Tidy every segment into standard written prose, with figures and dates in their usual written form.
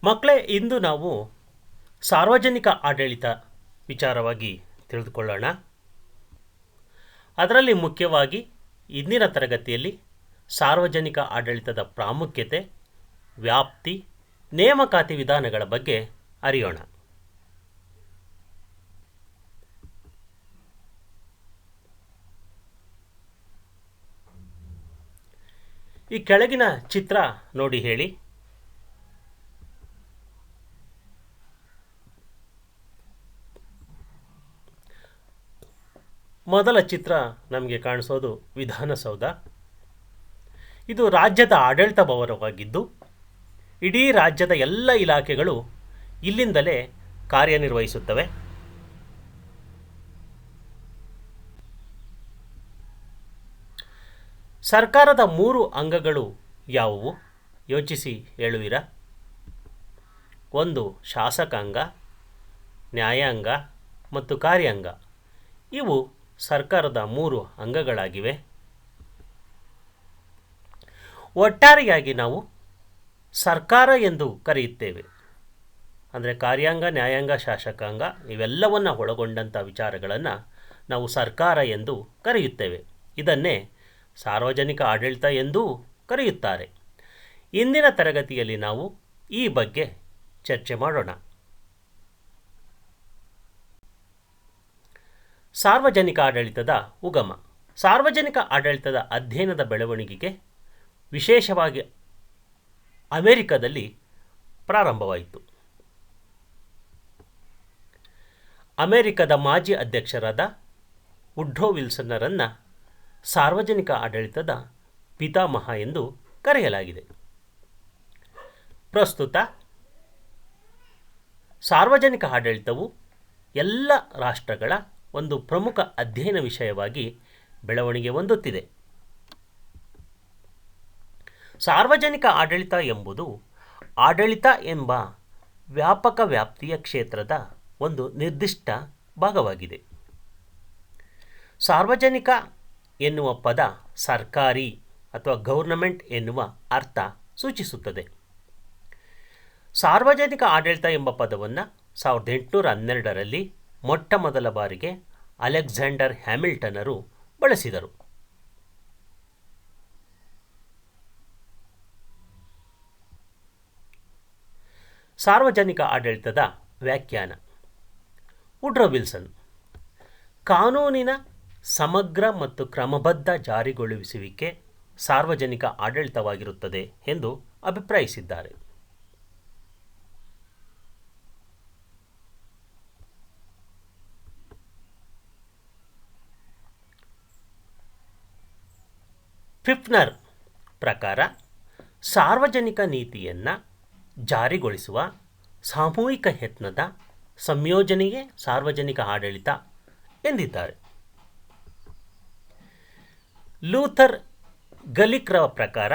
ಮಕ್ಕಳೇ, ಇಂದು ನಾವು ಸಾರ್ವಜನಿಕ ಆಡಳಿತ ವಿಚಾರವಾಗಿ ತಿಳಿದುಕೊಳ್ಳೋಣ. ಅದರಲ್ಲಿ ಮುಖ್ಯವಾಗಿ ಇಂದಿನ ತರಗತಿಯಲ್ಲಿ ಸಾರ್ವಜನಿಕ ಆಡಳಿತದ ಪ್ರಾಮುಖ್ಯತೆ, ವ್ಯಾಪ್ತಿ, ನೇಮಕಾತಿ ವಿಧಾನಗಳ ಬಗ್ಗೆ ಅರಿಯೋಣ. ಈ ಕೆಳಗಿನ ಚಿತ್ರ ನೋಡಿ ಹೇಳಿ. ಮೊದಲ ಚಿತ್ರ ನಮಗೆ ಕಾಣಿಸೋದು ವಿಧಾನಸೌಧ. ಇದು ರಾಜ್ಯದ ಆಡಳಿತ ಭವನವಾಗಿದ್ದು ಇಡೀ ರಾಜ್ಯದ ಎಲ್ಲ ಇಲಾಖೆಗಳು ಇಲ್ಲಿಂದಲೇ ಕಾರ್ಯನಿರ್ವಹಿಸುತ್ತವೆ. ಸರ್ಕಾರದ 3 ಅಂಗಗಳು ಯಾವುವು? ಯೋಚಿಸಿ ಹೇಳುವಿರಾ? 1 ಶಾಸಕಾಂಗ, ನ್ಯಾಯಾಂಗ ಮತ್ತು ಕಾರ್ಯಾಂಗ. ಇವು ಸರ್ಕಾರದ 3 ಅಂಗಗಳಾಗಿವೆ. ಒಟ್ಟಾರೆಯಾಗಿ ನಾವು ಸರ್ಕಾರ ಎಂದು ಕರೆಯುತ್ತೇವೆ. ಅಂದರೆ ಕಾರ್ಯಾಂಗ, ನ್ಯಾಯಾಂಗ, ಶಾಸಕಾಂಗ ಇವೆಲ್ಲವನ್ನು ಒಳಗೊಂಡಂಥ ವಿಚಾರಗಳನ್ನು ನಾವು ಸರ್ಕಾರ ಎಂದು ಕರೆಯುತ್ತೇವೆ. ಇದನ್ನೇ ಸಾರ್ವಜನಿಕ ಆಡಳಿತ ಎಂದೂ ಕರೆಯುತ್ತಾರೆ. ಇಂದಿನ ತರಗತಿಯಲ್ಲಿ ನಾವು ಈ ಬಗ್ಗೆ ಚರ್ಚೆ ಮಾಡೋಣ. ಸಾರ್ವಜನಿಕ ಆಡಳಿತದ ಉಗಮ. ಸಾರ್ವಜನಿಕ ಆಡಳಿತದ ಅಧ್ಯಯನದ ಬೆಳವಣಿಗೆಗೆ ವಿಶೇಷವಾಗಿ ಅಮೆರಿಕದಲ್ಲಿ ಪ್ರಾರಂಭವಾಯಿತು. ಅಮೆರಿಕದ ಮಾಜಿ ಅಧ್ಯಕ್ಷರಾದ ವುಡ್ರೋ ವಿಲ್ಸನ್ನರನ್ನು ಸಾರ್ವಜನಿಕ ಆಡಳಿತದ ಪಿತಾಮಹ ಎಂದು ಕರೆಯಲಾಗಿದೆ. ಪ್ರಸ್ತುತ ಸಾರ್ವಜನಿಕ ಆಡಳಿತವು ಎಲ್ಲ ರಾಷ್ಟ್ರಗಳ ಒಂದು ಪ್ರಮುಖ ಅಧ್ಯಯನ ವಿಷಯವಾಗಿ ಬೆಳವಣಿಗೆ ಹೊಂದುತ್ತಿದೆ. ಸಾರ್ವಜನಿಕ ಆಡಳಿತ ಎಂಬುದು ಆಡಳಿತ ಎಂಬ ವ್ಯಾಪಕ ವ್ಯಾಪ್ತಿಯ ಕ್ಷೇತ್ರದ ಒಂದು ನಿರ್ದಿಷ್ಟ ಭಾಗವಾಗಿದೆ. ಸಾರ್ವಜನಿಕ ಎನ್ನುವ ಪದ ಸರ್ಕಾರಿ ಅಥವಾ ಗೌರ್ನಮೆಂಟ್ ಎನ್ನುವ ಅರ್ಥ ಸೂಚಿಸುತ್ತದೆ. ಸಾರ್ವಜನಿಕ ಆಡಳಿತ ಎಂಬ ಪದವನ್ನು 1812ರಲ್ಲಿ ಮೊಟ್ಟ ಮೊದಲ ಬಾರಿಗೆ ಅಲೆಕ್ಸಾಂಡರ್ ಹ್ಯಾಮಿಲ್ಟನರು ಬಳಸಿದರು. ಸಾರ್ವಜನಿಕ ಆಡಳಿತದ ವ್ಯಾಖ್ಯಾನ. ವುಡ್ರೋ ವಿಲ್ಸನ್ ಕಾನೂನಿನ ಸಮಗ್ರ ಮತ್ತು ಕ್ರಮಬದ್ಧ ಜಾರಿಗೊಳಿಸುವಿಕೆ ಸಾರ್ವಜನಿಕ ಆಡಳಿತವಾಗಿರುತ್ತದೆ ಎಂದು ಅಭಿಪ್ರಾಯಿಸಿದ್ದಾರೆ. ಫಿಫ್ನರ್ ಪ್ರಕಾರ ಸಾರ್ವಜನಿಕ ನೀತಿಯನ್ನು ಜಾರಿಗೊಳಿಸುವ ಸಾಮೂಹಿಕ ಯತ್ನದ ಸಂಯೋಜನೆಯೇ ಸಾರ್ವಜನಿಕ ಆಡಳಿತ ಎಂದಿದ್ದಾರೆ. ಲೂಥರ್ ಗಲಿಕ್ರ ಪ್ರಕಾರ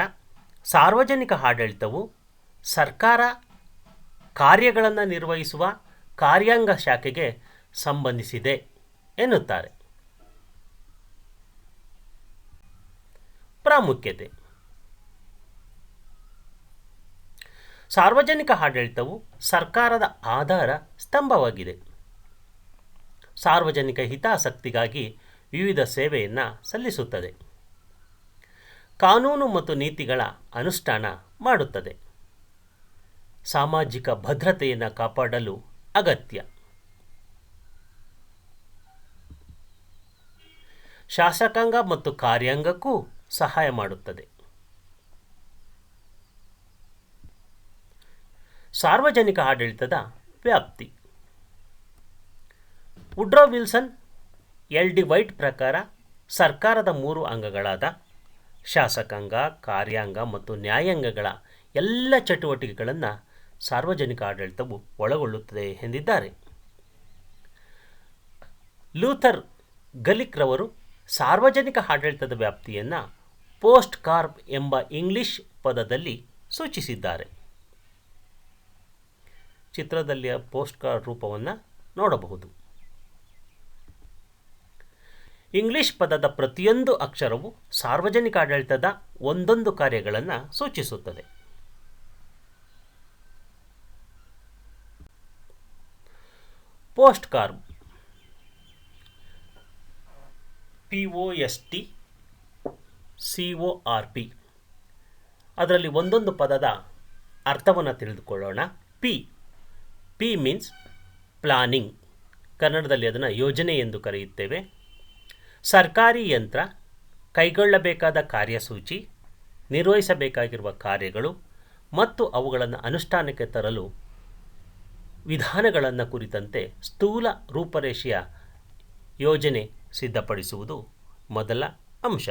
ಸಾರ್ವಜನಿಕ ಆಡಳಿತವು ಸರ್ಕಾರ ಕಾರ್ಯಗಳನ್ನು ನಿರ್ವಹಿಸುವ ಕಾರ್ಯಾಂಗ ಶಾಖೆಗೆ ಸಂಬಂಧಿಸಿದೆ ಎನ್ನುತ್ತಾರೆ. ಪ್ರಾಮುಖ್ಯತೆ. ಸಾರ್ವಜನಿಕ ಆಡಳಿತವು ಸರ್ಕಾರದ ಆಧಾರ ಸ್ತಂಭವಾಗಿದೆ. ಸಾರ್ವಜನಿಕ ಹಿತಾಸಕ್ತಿಗಾಗಿ ವಿವಿಧ ಸೇವೆಯನ್ನು ಸಲ್ಲಿಸುತ್ತದೆ. ಕಾನೂನು ಮತ್ತು ನೀತಿಗಳ ಅನುಷ್ಠಾನ ಮಾಡುತ್ತದೆ. ಸಾಮಾಜಿಕ ಭದ್ರತೆಯನ್ನು ಕಾಪಾಡಲು ಅಗತ್ಯ. ಶಾಸಕಾಂಗ ಮತ್ತು ಕಾರ್ಯಾಂಗಕ್ಕೂ ಸಹಾಯ ಮಾಡುತ್ತದೆ. ಸಾರ್ವಜನಿಕ ಆಡಳಿತದ ವ್ಯಾಪ್ತಿ. Woodrow Wilson L D white ಪ್ರಕಾರ ಸರ್ಕಾರದ 3 ಅಂಗಗಳಾದ ಶಾಸಕಾಂಗ, ಕಾರ್ಯಾಂಗ ಮತ್ತು ನ್ಯಾಯಾಂಗಗಳ ಎಲ್ಲ ಚಟುವಟಿಕೆಗಳನ್ನು ಸಾರ್ವಜನಿಕ ಆಡಳಿತವು ಒಳಗೊಳ್ಳುತ್ತದೆ ಎಂದಿದ್ದಾರೆ. ಲೂಥರ್ ಗಲಿಕ್ರವರು ಸಾರ್ವಜನಿಕ ಆಡಳಿತದ ವ್ಯಾಪ್ತಿಯನ್ನು ಪೋಸ್ಟ್ ಕಾರ್ಪ್ ಎಂಬ ಇಂಗ್ಲಿಷ್ ಪದದಲ್ಲಿ ಸೂಚಿಸಿದ್ದಾರೆ. ಚಿತ್ರದಲ್ಲಿಯ ಪೋಸ್ಟ್ ಕಾರ್ಡ್ ರೂಪವನ್ನು ನೋಡಬಹುದು. ಇಂಗ್ಲಿಷ್ ಪದದ ಪ್ರತಿಯೊಂದು ಅಕ್ಷರವು ಸಾರ್ವಜನಿಕ ಆಡಳಿತದ ಒಂದೊಂದು ಕಾರ್ಯಗಳನ್ನು ಸೂಚಿಸುತ್ತದೆ. ಪೋಸ್ಟ್ ಕಾರ್ಡ್ POSTCORP ಅದರಲ್ಲಿ ಒಂದೊಂದು ಪದದ ಅರ್ಥವನ್ನು ತಿಳಿದುಕೊಳ್ಳೋಣ. ಪಿ ಮೀನ್ಸ್ ಪ್ಲಾನಿಂಗ್, ಕನ್ನಡದಲ್ಲಿ ಅದನ್ನು ಯೋಜನೆ ಎಂದು ಕರೆಯುತ್ತೇವೆ. ಸರ್ಕಾರಿ ಯಂತ್ರ, ಕೈಗೊಳ್ಳಬೇಕಾದ ಕಾರ್ಯಸೂಚಿ, ನಿರ್ವಹಿಸಬೇಕಾಗಿರುವ ಕಾರ್ಯಗಳು ಮತ್ತು ಅವುಗಳನ್ನು ಅನುಷ್ಠಾನಕ್ಕೆ ತರಲು ವಿಧಾನಗಳನ್ನು ಕುರಿತಂತೆ ಸ್ಥೂಲ ರೂಪರೇಷೆಯ ಯೋಜನೆ ಸಿದ್ಧಪಡಿಸುವುದು ಮೊದಲ ಅಂಶ.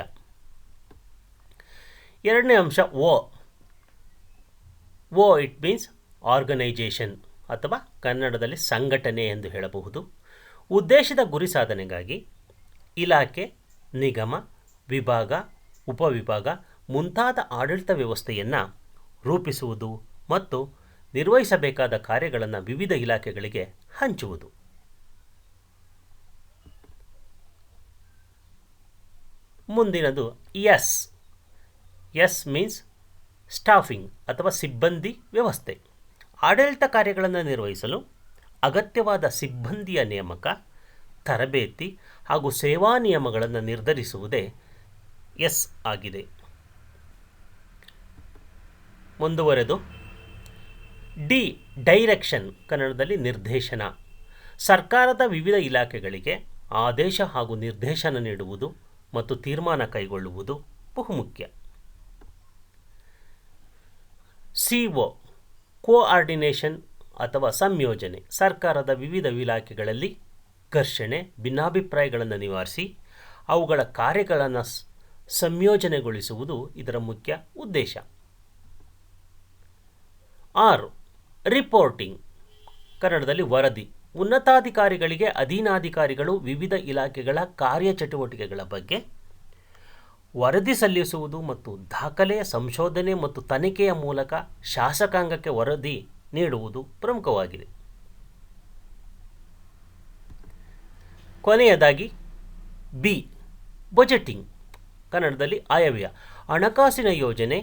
ಎರಡನೇ ಅಂಶ ಓ ಇಟ್ ಮೀನ್ಸ್ ಆರ್ಗನೈಜೇಷನ್ ಅಥವಾ ಕನ್ನಡದಲ್ಲಿ ಸಂಘಟನೆ ಎಂದು ಹೇಳಬಹುದು. ಉದ್ದೇಶದ ಗುರಿ ಸಾಧನೆಗಾಗಿ ಇಲಾಖೆ, ನಿಗಮ, ವಿಭಾಗ, ಉಪವಿಭಾಗ ಮುಂತಾದ ಆಡಳಿತ ವ್ಯವಸ್ಥೆಯನ್ನು ರೂಪಿಸುವುದು ಮತ್ತು ನಿರ್ವಹಿಸಬೇಕಾದ ಕಾರ್ಯಗಳನ್ನು ವಿವಿಧ ಇಲಾಖೆಗಳಿಗೆ ಹಂಚುವುದು. ಮುಂದಿನದು ಎಸ್ ಮೀನ್ಸ್ ಸ್ಟಾಫಿಂಗ್ ಅಥವಾ ಸಿಬ್ಬಂದಿ ವ್ಯವಸ್ಥೆ. ಆಡಳಿತ ಕಾರ್ಯಗಳನ್ನು ನಿರ್ವಹಿಸಲು ಅಗತ್ಯವಾದ ಸಿಬ್ಬಂದಿಯ ನೇಮಕ, ತರಬೇತಿ ಹಾಗೂ ಸೇವಾ ನಿಯಮಗಳನ್ನು ನಿರ್ಧರಿಸುವುದೇ ಎಸ್ ಆಗಿದೆ. ಮುಂದುವರೆದು ಡೈರೆಕ್ಷನ್, ಕನ್ನಡದಲ್ಲಿ ನಿರ್ದೇಶನ. ಸರ್ಕಾರದ ವಿವಿಧ ಇಲಾಖೆಗಳಿಗೆ ಆದೇಶ ಹಾಗೂ ನಿರ್ದೇಶನ ನೀಡುವುದು ಮತ್ತು ತೀರ್ಮಾನ ಕೈಗೊಳ್ಳುವುದು ಬಹುಮುಖ್ಯ. ಕೋಆರ್ಡಿನೇಷನ್ ಅಥವಾ ಸಂಯೋಜನೆ. ಸರ್ಕಾರದ ವಿವಿಧ ಇಲಾಖೆಗಳಲ್ಲಿ ಘರ್ಷಣೆ, ಭಿನ್ನಾಭಿಪ್ರಾಯಗಳನ್ನು ನಿವಾರಿಸಿ ಅವುಗಳ ಕಾರ್ಯಗಳನ್ನು ಸಂಯೋಜನೆಗೊಳಿಸುವುದು ಇದರ ಮುಖ್ಯ ಉದ್ದೇಶ. ರಿಪೋರ್ಟಿಂಗ್, ಕನ್ನಡದಲ್ಲಿ ವರದಿ. ಉನ್ನತಾಧಿಕಾರಿಗಳಿಗೆ ಅಧೀನಾಧಿಕಾರಿಗಳು ವಿವಿಧ ಇಲಾಖೆಗಳ ಕಾರ್ಯಚಟುವಟಿಕೆಗಳ ಬಗ್ಗೆ ವರದಿ ಸಲ್ಲಿಸುವುದು ಮತ್ತು ದಾಖಲೆ, ಸಂಶೋಧನೆ ಮತ್ತು ತನಿಖೆಯ ಮೂಲಕ ಶಾಸಕಾಂಗಕ್ಕೆ ವರದಿ ನೀಡುವುದು ಪ್ರಮುಖವಾಗಿದೆ. ಕೊನೆಯದಾಗಿ ಬಜೆಟಿಂಗ್, ಕನ್ನಡದಲ್ಲಿ ಆಯವ್ಯಯ. ಹಣಕಾಸಿನ ಯೋಜನೆ,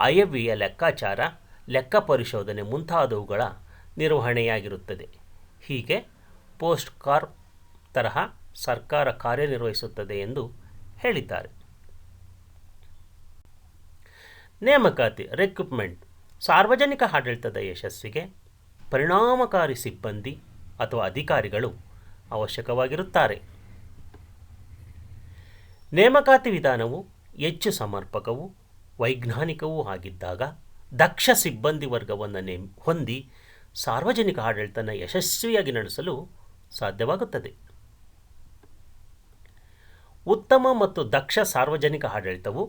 ಆಯವ್ಯಯ ಲೆಕ್ಕಾಚಾರ, ಲೆಕ್ಕ ಪರಿಶೋಧನೆ ಮುಂತಾದವುಗಳ ನಿರ್ವಹಣೆಯಾಗಿರುತ್ತದೆ. ಹೀಗೆ ಪೋಸ್ಟ್ ಕಾರ್ಡ್ ತರಹ ಸರ್ಕಾರ ಕಾರ್ಯನಿರ್ವಹಿಸುತ್ತದೆ ಎಂದು ಹೇಳಿದ್ದಾರೆ. ನೇಮಕಾತಿ ರಿಕ್ರೂಟ್ಮೆಂಟ್. ಸಾರ್ವಜನಿಕ ಆಡಳಿತದ ಯಶಸ್ಸಿಗೆ ಪರಿಣಾಮಕಾರಿ ಸಿಬ್ಬಂದಿ ಅಥವಾ ಅಧಿಕಾರಿಗಳು ಅವಶ್ಯಕವಾಗಿರುತ್ತಾರೆ. ನೇಮಕಾತಿ ವಿಧಾನವು ಹೆಚ್ಚು ಸಮರ್ಪಕವೂ ವೈಜ್ಞಾನಿಕವೂ ಆಗಿದ್ದಾಗ ದಕ್ಷ ಸಿಬ್ಬಂದಿ ವರ್ಗವನ್ನು ಹೊಂದಿ ಸಾರ್ವಜನಿಕ ಆಡಳಿತನ ಯಶಸ್ವಿಯಾಗಿ ನಡೆಸಲು ಸಾಧ್ಯವಾಗುತ್ತದೆ. ಉತ್ತಮ ಮತ್ತು ದಕ್ಷ ಸಾರ್ವಜನಿಕ ಆಡಳಿತವು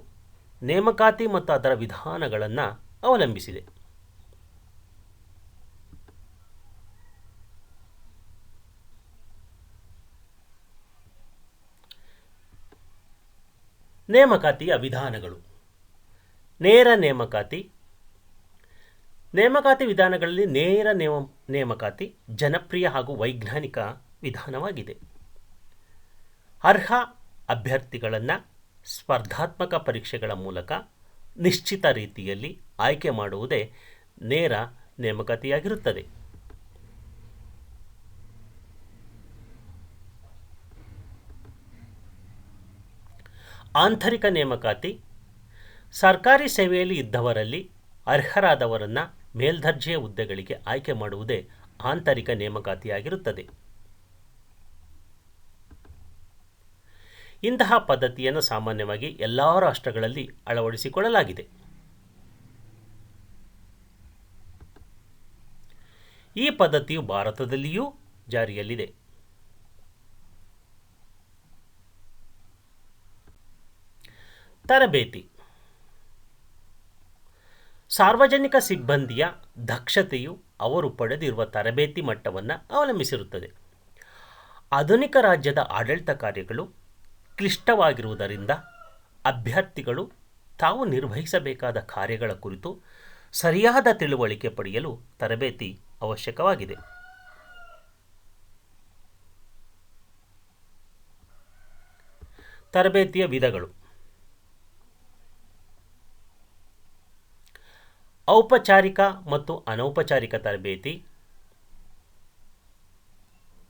ನೇಮಕಾತಿ ಮತ್ತು ಅದರ ವಿಧಾನಗಳನ್ನು ಅವಲಂಬಿಸಿದೆ. ನೇಮಕಾತಿಯ ವಿಧಾನಗಳು. ನೇರ ನೇಮಕಾತಿ. ನೇಮಕಾತಿ ವಿಧಾನಗಳಲ್ಲಿ ನೇರ ನೇಮಕಾತಿ ಜನಪ್ರಿಯ ಹಾಗೂ ವೈಜ್ಞಾನಿಕ ವಿಧಾನವಾಗಿದೆ. ಅರ್ಹ ಅಭ್ಯರ್ಥಿಗಳನ್ನು ಸ್ಪರ್ಧಾತ್ಮಕ ಪರೀಕ್ಷೆಗಳ ಮೂಲಕ ನಿಶ್ಚಿತ ರೀತಿಯಲ್ಲಿ ಆಯ್ಕೆ ಮಾಡುವುದೇ ನೇರ ನೇಮಕಾತಿಯಾಗಿರುತ್ತದೆ. ಆಂತರಿಕ ನೇಮಕಾತಿ. ಸರ್ಕಾರಿ ಸೇವೆಯಲ್ಲಿ ಇದ್ದವರಲ್ಲಿ ಅರ್ಹರಾದವರನ್ನು ಮೇಲ್ದರ್ಜೆಯ ಹುದ್ದೆಗಳಿಗೆ ಆಯ್ಕೆ ಮಾಡುವುದೇ ಆಂತರಿಕ ನೇಮಕಾತಿಯಾಗಿರುತ್ತದೆ. ಇಂತಹ ಪದ್ಧತಿಯನ್ನು ಸಾಮಾನ್ಯವಾಗಿ ಎಲ್ಲ ರಾಷ್ಟ್ರಗಳಲ್ಲಿ ಅಳವಡಿಸಿಕೊಳ್ಳಲಾಗಿದೆ. ಈ ಪದ್ಧತಿಯು ಭಾರತದಲ್ಲಿಯೂ ಜಾರಿಯಲ್ಲಿದೆ. ತರಬೇತಿ. ಸಾರ್ವಜನಿಕ ಸಿಬ್ಬಂದಿಯ ದಕ್ಷತೆಯು ಅವರು ಪಡೆದಿರುವ ತರಬೇತಿ ಮಟ್ಟವನ್ನು ಅವಲಂಬಿಸಿರುತ್ತದೆ. ಆಧುನಿಕ ರಾಜ್ಯದ ಆಡಳಿತ ಕಾರ್ಯಗಳು ಕ್ಲಿಷ್ಟವಾಗಿರುವುದರಿಂದ ಅಭ್ಯರ್ಥಿಗಳು ತಾವು ನಿರ್ವಹಿಸಬೇಕಾದ ಕಾರ್ಯಗಳ ಕುರಿತು ಸರಿಯಾದ ತಿಳುವಳಿಕೆ ಪಡೆಯಲು ತರಬೇತಿ ಅವಶ್ಯಕವಾಗಿದೆ. ತರಬೇತಿಯ ವಿಧಗಳು. ಔಪಚಾರಿಕ ಮತ್ತು ಅನೌಪಚಾರಿಕ ತರಬೇತಿ.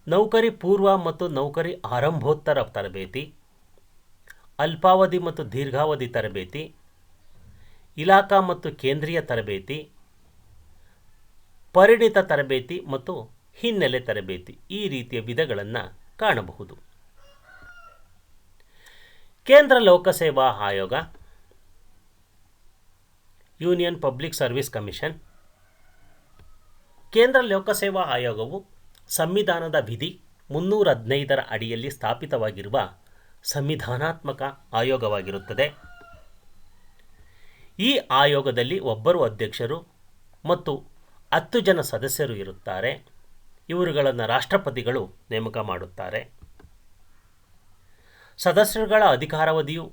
ನೌಕರಿ ಪೂರ್ವ ಮತ್ತು ನೌಕರಿ ಆರಂಭೋತ್ತರ ತರಬೇತಿ, ಅಲ್ಪಾವಧಿ ಮತ್ತು ದೀರ್ಘಾವಧಿ ತರಬೇತಿ, ಇಲಾಖಾ ಮತ್ತು ಕೇಂದ್ರೀಯ ತರಬೇತಿ, ಪರಿಣಿತ ತರಬೇತಿ ಮತ್ತು ಹಿನ್ನೆಲೆ ತರಬೇತಿ ಈ ರೀತಿಯ ವಿಧಗಳನ್ನು ಕಾಣಬಹುದು. ಕೇಂದ್ರ ಲೋಕಸೇವಾ ಆಯೋಗ, ಯೂನಿಯನ್ ಪಬ್ಲಿಕ್ ಸರ್ವಿಸ್ ಕಮಿಷನ್. ಕೇಂದ್ರ ಲೋಕಸೇವಾ ಆಯೋಗವು ಸಂವಿಧಾನದ ವಿಧಿ 315ರ ಅಡಿಯಲ್ಲಿ ಸ್ಥಾಪಿತವಾಗಿರುವ ಸಂವಿಧಾನಾತ್ಮಕ ಆಯೋಗವಾಗಿರುತ್ತದೆ. ಈ ಆಯೋಗದಲ್ಲಿ ಒಬ್ಬರು ಅಧ್ಯಕ್ಷರು ಮತ್ತು 10 ಜನ ಸದಸ್ಯರು ಇರುತ್ತಾರೆ. ಇವರುಗಳನ್ನು ರಾಷ್ಟ್ರಪತಿಗಳು ನೇಮಕ ಮಾಡುತ್ತಾರೆ. ಸದಸ್ಯರುಗಳ ಅಧಿಕಾರಾವಧಿಯು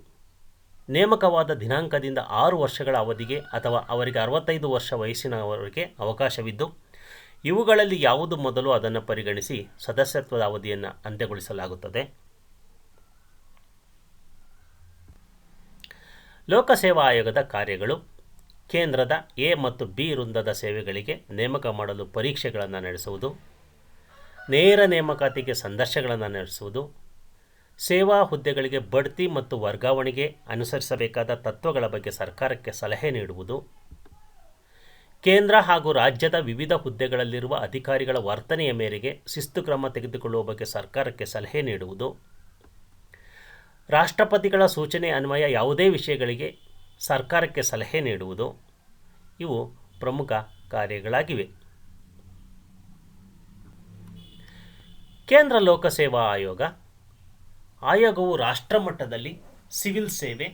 ನೇಮಕವಾದ ದಿನಾಂಕದಿಂದ 6 ವರ್ಷಗಳ ಅವಧಿಗೆ ಅಥವಾ ಅವರಿಗೆ 65 ವರ್ಷ ವಯಸ್ಸಿನವರೆಗೆ ಅವಕಾಶವಿದ್ದು, ಇವುಗಳಲ್ಲಿ ಯಾವುದು ಮೊದಲು ಅದನ್ನು ಪರಿಗಣಿಸಿ ಸದಸ್ಯತ್ವದ ಅವಧಿಯನ್ನು ಅಂತ್ಯಗೊಳಿಸಲಾಗುತ್ತದೆ. ಲೋಕಸೇವಾ ಆಯೋಗದ ಕಾರ್ಯಗಳು: ಕೇಂದ್ರದ ಎ ಮತ್ತು ಬಿ ವೃಂದದ ಸೇವೆಗಳಿಗೆ ನೇಮಕ ಮಾಡಲು ಪರೀಕ್ಷೆಗಳನ್ನು ನಡೆಸುವುದು, ನೇರ ನೇಮಕಾತಿಗೆ ಸಂದರ್ಶನಗಳನ್ನು ನಡೆಸುವುದು, ಸೇವಾ ಹುದ್ದೆಗಳಿಗೆ ಬಡ್ತಿ ಮತ್ತು ವರ್ಗಾವಣೆಗೆ ಅನುಸರಿಸಬೇಕಾದ ತತ್ವಗಳ ಬಗ್ಗೆ ಸರ್ಕಾರಕ್ಕೆ ಸಲಹೆ ನೀಡುವುದು, ಕೇಂದ್ರ ಹಾಗೂ ರಾಜ್ಯದ ವಿವಿಧ ಹುದ್ದೆಗಳಲ್ಲಿರುವ ಅಧಿಕಾರಿಗಳ ವರ್ತನೆಯ ಮೇರೆಗೆ ಶಿಸ್ತು ಕ್ರಮ ತೆಗೆದುಕೊಳ್ಳುವ ಬಗ್ಗೆ ಸರ್ಕಾರಕ್ಕೆ ಸಲಹೆ ನೀಡುವುದು, ರಾಷ್ಟ್ರಪತಿಗಳ ಸೂಚನೆ ಅನ್ವಯ ಯಾವುದೇ ವಿಷಯಗಳಿಗೆ ಸರ್ಕಾರಕ್ಕೆ ಸಲಹೆ ನೀಡುವುದು ಇವು ಪ್ರಮುಖ ಕಾರ್ಯಗಳಾಗಿವೆ. ಕೇಂದ್ರ ಲೋಕಸೇವಾ ಆಯೋಗವು ರಾಷ್ಟ್ರಮಟ್ಟದಲ್ಲಿ ಸಿವಿಲ್ ಸೇವೆ,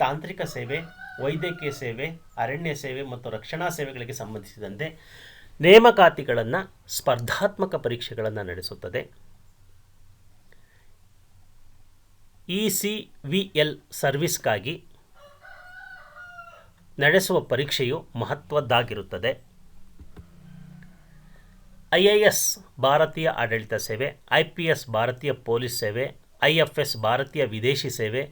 ತಾಂತ್ರಿಕ ಸೇವೆ, ವೈದ್ಯಕೀಯ ಸೇವೆ, ಅರಣ್ಯ ಸೇವೆ ಮತ್ತು ರಕ್ಷಣಾ ಸೇವೆಗಳಿಗೆ ಸಂಬಂಧಿಸಿದಂತೆ ನೇಮಕಾತಿಗಳನ್ನು, ಸ್ಪರ್ಧಾತ್ಮಕ ಪರೀಕ್ಷೆಗಳನ್ನು ನಡೆಸುತ್ತದೆ. ECVL ಸರ್ವಿಸ್ಗಾಗಿ ನಡೆಸುವ ಪರೀಕ್ಷೆಯು ಮಹತ್ವದ್ದಾಗಿರುತ್ತದೆ. IAS ಭಾರತೀಯ ಆಡಳಿತ ಸೇವೆ, IPS ಭಾರತೀಯ ಪೊಲೀಸ್ ಸೇವೆ, IFS ಭಾರತೀಯ ವಿದೇಶಿ ಸೇವೆ,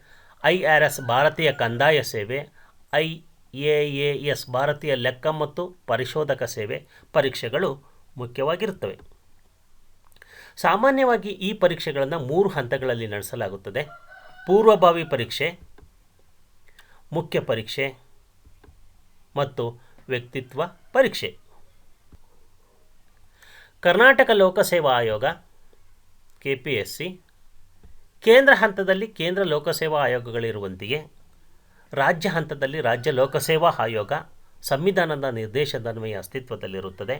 IRS ಭಾರತೀಯ ಕಂದಾಯ ಸೇವೆ, IAAS ಭಾರತೀಯ ಲೆಕ್ಕ ಮತ್ತು ಪರಿಶೋಧಕ ಸೇವೆ ಪರೀಕ್ಷೆಗಳು ಮುಖ್ಯವಾಗಿರುತ್ತವೆ. ಸಾಮಾನ್ಯವಾಗಿ ಈ ಪರೀಕ್ಷೆಗಳನ್ನು 3 ಹಂತಗಳಲ್ಲಿ ನಡೆಸಲಾಗುತ್ತದೆ: ಪೂರ್ವಭಾವಿ ಪರೀಕ್ಷೆ, ಮುಖ್ಯ ಪರೀಕ್ಷೆ ಮತ್ತು ವ್ಯಕ್ತಿತ್ವ ಪರೀಕ್ಷೆ. ಕರ್ನಾಟಕ ಲೋಕಸೇವಾ ಆಯೋಗ KPSC ಕೇಂದ್ರ ಹಂತದಲ್ಲಿ ಕೇಂದ್ರ ಲೋಕಸೇವಾ ಆಯೋಗಗಳಿರುವಂತೆಯೇ ರಾಜ್ಯ ಹಂತದಲ್ಲಿ ರಾಜ್ಯ ಲೋಕಸೇವಾ ಆಯೋಗ ಸಂವಿಧಾನದ ನಿರ್ದೇಶನದನ್ವಯ ಅಸ್ತಿತ್ವದಲ್ಲಿರುತ್ತದೆ.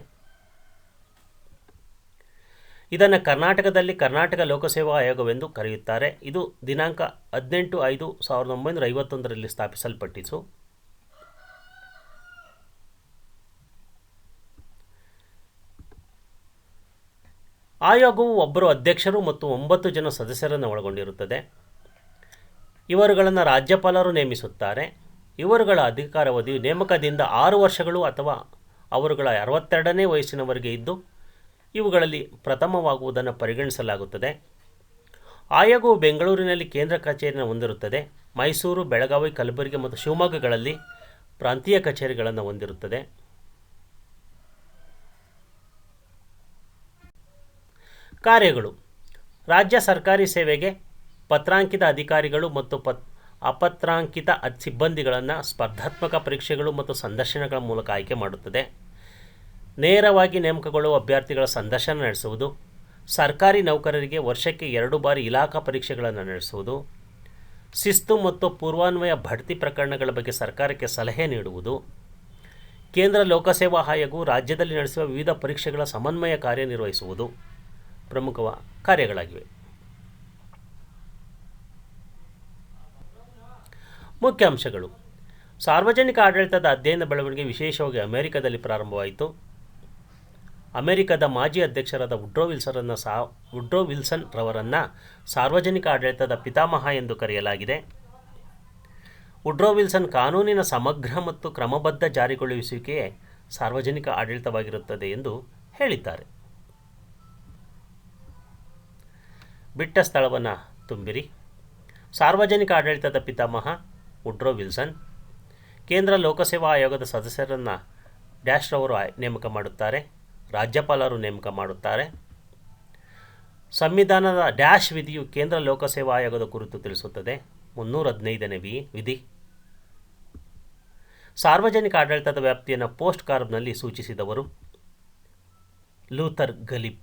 ಇದನ್ನು ಕರ್ನಾಟಕದಲ್ಲಿ ಕರ್ನಾಟಕ ಲೋಕಸೇವಾ ಆಯೋಗವೆಂದು ಕರೆಯುತ್ತಾರೆ. ಇದು ದಿನಾಂಕ 18/5/1951ರಲ್ಲಿ ಸ್ಥಾಪಿಸಲ್ಪಟ್ಟಿತು. ಆಯೋಗವು ಒಬ್ಬರು ಅಧ್ಯಕ್ಷರು ಮತ್ತು 9 ಜನ ಸದಸ್ಯರನ್ನು ಒಳಗೊಂಡಿರುತ್ತದೆ. ಇವರುಗಳನ್ನು ರಾಜ್ಯಪಾಲರು ನೇಮಿಸುತ್ತಾರೆ. ಇವರುಗಳ ಅಧಿಕಾರಾವಧಿಯು ನೇಮಕದಿಂದ 6 ವರ್ಷಗಳು ಅಥವಾ ಅವರುಗಳ 62ನೇ ವಯಸ್ಸಿನವರೆಗೆ ಇದ್ದು, ಇವುಗಳಲ್ಲಿ ಪ್ರಥಮವಾಗುವುದನ್ನು ಪರಿಗಣಿಸಲಾಗುತ್ತದೆ. ಆಯೋಗವು ಬೆಂಗಳೂರಿನಲ್ಲಿ ಕೇಂದ್ರ ಕಚೇರಿಯನ್ನು ಹೊಂದಿರುತ್ತದೆ. ಮೈಸೂರು, ಬೆಳಗಾವಿ, ಕಲಬುರಗಿ ಮತ್ತು ಶಿವಮೊಗ್ಗಗಳಲ್ಲಿ ಪ್ರಾಂತೀಯ ಕಚೇರಿಗಳನ್ನು ಹೊಂದಿರುತ್ತದೆ. ಕಾರ್ಯಗಳು: ರಾಜ್ಯ ಸರ್ಕಾರಿ ಸೇವೆಗೆ ಪತ್ರಾಂಕಿತ ಅಧಿಕಾರಿಗಳು ಮತ್ತು ಅಪತ್ರಾಂಕಿತ ಸಿಬ್ಬಂದಿಗಳನ್ನು ಸ್ಪರ್ಧಾತ್ಮಕ ಪರೀಕ್ಷೆಗಳು ಮತ್ತು ಸಂದರ್ಶನಗಳ ಮೂಲಕ ಆಯ್ಕೆ ಮಾಡುತ್ತದೆ. ನೇರವಾಗಿ ನೇಮಕಗೊಳ್ಳುವ ಅಭ್ಯರ್ಥಿಗಳ ಸಂದರ್ಶನ ನಡೆಸುವುದು, ಸರ್ಕಾರಿ ನೌಕರರಿಗೆ ವರ್ಷಕ್ಕೆ 2 ಬಾರಿ ಇಲಾಖಾ ಪರೀಕ್ಷೆಗಳನ್ನು ನಡೆಸುವುದು, ಶಿಸ್ತು ಮತ್ತು ಪೂರ್ವಾನ್ವಯ ಬಡ್ತಿ ಪ್ರಕರಣಗಳ ಬಗ್ಗೆ ಸರ್ಕಾರಕ್ಕೆ ಸಲಹೆ ನೀಡುವುದು. ಕೇಂದ್ರ ಲೋಕಸೇವಾ ಆಯೋಗವು ರಾಜ್ಯದಲ್ಲಿ ನಡೆಸುವ ವಿವಿಧ ಪರೀಕ್ಷೆಗಳ ಸಮನ್ವಯ ಕಾರ್ಯನಿರ್ವಹಿಸುವುದು ಪ್ರಮುಖ ಕಾರ್ಯಗಳಾಗಿವೆ. ಮುಖ್ಯಾಂಶಗಳು: ಸಾರ್ವಜನಿಕ ಆಡಳಿತದ ಅಧ್ಯಯನ ಬೆಳವಣಿಗೆ ವಿಶೇಷವಾಗಿ ಅಮೆರಿಕದಲ್ಲಿ ಪ್ರಾರಂಭವಾಯಿತು. ಅಮೆರಿಕದ ಮಾಜಿ ಅಧ್ಯಕ್ಷರಾದ ವುಡ್ರೋ ವಿಲ್ಸನ್ ರವರನ್ನು ಸಾರ್ವಜನಿಕ ಆಡಳಿತದ ಪಿತಾಮಹ ಎಂದು ಕರೆಯಲಾಗಿದೆ. ವುಡ್ರೋ ವಿಲ್ಸನ್ ಕಾನೂನಿನ ಸಮಗ್ರ ಮತ್ತು ಕ್ರಮಬದ್ಧ ಜಾರಿಗೊಳಿಸುವಿಕೆಯೇ ಸಾರ್ವಜನಿಕ ಆಡಳಿತವಾಗಿರುತ್ತದೆ ಎಂದು ಹೇಳಿದ್ದಾರೆ. ಬಿಟ್ಟ ಸ್ಥಳವನ್ನು ತುಂಬಿರಿ. ಸಾರ್ವಜನಿಕ ಆಡಳಿತದ ಪಿತಾಮಹ ವುಡ್ರೋ ವಿಲ್ಸನ್. ಕೇಂದ್ರ ಲೋಕಸೇವಾ ಆಯೋಗದ ಸದಸ್ಯರನ್ನು ಡ್ಯಾಶ್ ರವರು ನೇಮಕ ಮಾಡುತ್ತಾರೆ. ರಾಜ್ಯಪಾಲರು ನೇಮಕ ಮಾಡುತ್ತಾರೆ. ಸಂವಿಧಾನದ ಡ್ಯಾಶ್ ವಿಧಿಯು ಕೇಂದ್ರ ಲೋಕಸೇವಾ ಆಯೋಗದ ಕುರಿತು ತಿಳಿಸುತ್ತದೆ. 315ನೇ ವಿಧಿ. ಸಾರ್ವಜನಿಕ ಆಡಳಿತದ ವ್ಯಾಪ್ತಿಯನ್ನು ಪೋಸ್ಟ್ ಕಾರ್ಡ್ನಲ್ಲಿ ಸೂಚಿಸಿದವರು ಲೂಥರ್ ಗಲಿಬ್.